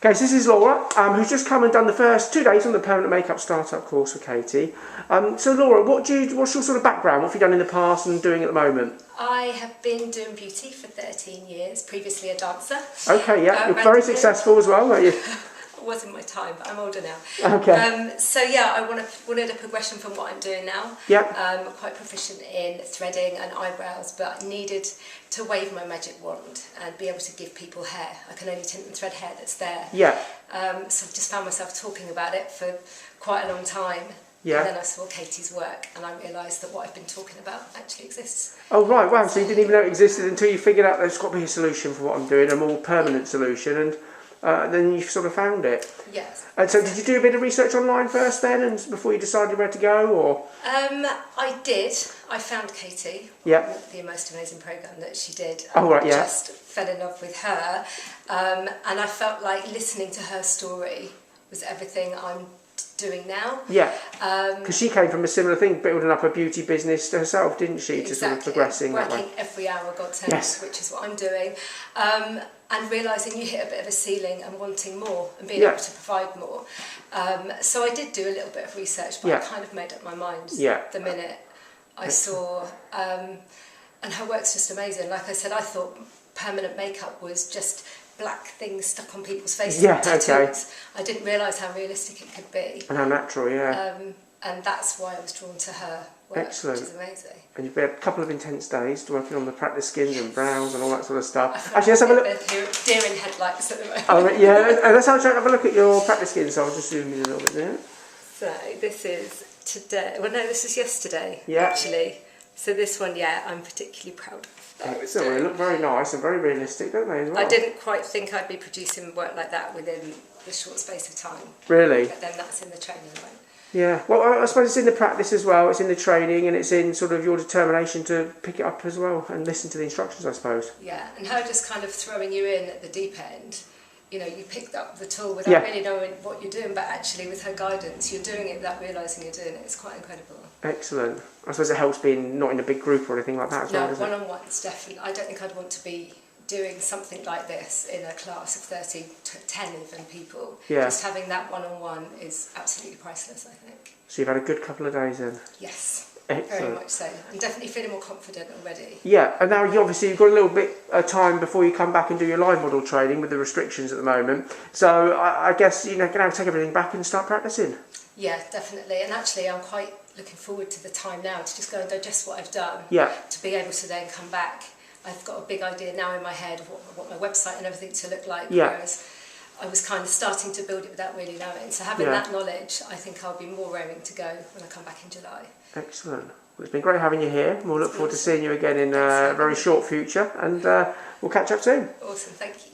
Okay, so this is Laura, who's just come and done the first 2 days on the permanent makeup startup course for Katie. So Laura, what's your sort of background? What have you done in the past and doing at the moment? I have been doing beauty for 13 years, previously a dancer. Okay, yeah, you're very successful as well, aren't you? It wasn't my time, but I'm older now. Okay. So yeah, I wanted a progression from what I'm doing now. Yep. I'm quite proficient in threading and eyebrows, but I needed to wave my magic wand and be able to give people hair. I can only tint and thread hair that's there. Yeah. So I've just found myself talking about it for quite a long time. Yeah. And then I saw Katie's work and I realised that what I've been talking about actually exists. Oh right, wow, so you didn't even know it existed until you figured out there's got to be a solution for what I'm doing, a more permanent solution, and then you sort of found it. Yes. And so did you do a bit of research online first then, and before you decided where to go, or? I did. I found Katie. Yeah. The most amazing programme that she did. Oh right, yeah. I just fell in love with her, and I felt like listening to her story was everything I'm doing now. Yeah. Because she came from a similar thing, building up a beauty business herself, didn't she? Exactly. To sort of progressing that way. Working every hour God sends, Yes. which is what I'm doing. And realising you hit a bit of a ceiling and wanting more and being Yeah. able to provide more. So I did do a little bit of research, but Yeah. I kind of made up my mind Yeah. the minute I saw. And her work's just amazing. Like I said, I thought permanent makeup was just black things stuck on people's faces. Yeah, and tattoos. okay. I didn't realise how realistic it could be. And how natural, yeah. And that's why I was drawn to her work, Excellent. which is amazing. And you've had a couple of intense days working on the practice skins and brows and all that sort of I stuff. feel Actually, let's have a look. bit deer in headlights at the moment. Oh, yeah, let's have a look at your practice skins. So I'll just zoom in a little bit there. So this is today. Well, no, this is yesterday. Yeah. Actually. So this one, yeah, I'm particularly proud of. That I was Excellent. They doing. look very nice and very realistic, don't they, as well? I didn't quite think I'd be producing work like that within the short space of time. Really? But then that's in the training, right? Yeah. Well, I suppose it's in the practice as well. It's in the training, and it's in sort of your determination to pick it up as well and listen to the instructions, I suppose. Yeah, and her just kind of throwing you in at the deep end. You know, you picked up the tool without Yeah. really knowing what you're doing, but actually with her guidance, you're doing it without realising you're doing it. It's quite incredible. Excellent. I suppose it helps being not in a big group or anything like that as well, No, doesn't it? one-on-ones, definitely. I don't think I'd want to be doing something like this in a class of 30, 10 even people. Yeah. Just having that one-on-one is absolutely priceless, I think. So you've had a good couple of days then. Yes, Excellent. very much so. I'm definitely feeling more confident already. Yeah, and now you've got a little bit of time before you come back and do your live model training with the restrictions at the moment. So I guess you can now take everything back and start practicing. Yeah, definitely. And actually, I'm quite looking forward to the time now to just go and digest what I've done. Yeah. To be able to then come back. I've got a big idea now in my head of what my website and everything to look like. Yeah. Whereas I was kind of starting to build it without really knowing. So having that knowledge, I think I'll be more raring to go when I come back in July. Excellent. Well, it's been great having you here. We'll look forward to seeing you again in a very short future, and we'll catch up soon. Awesome, thank you.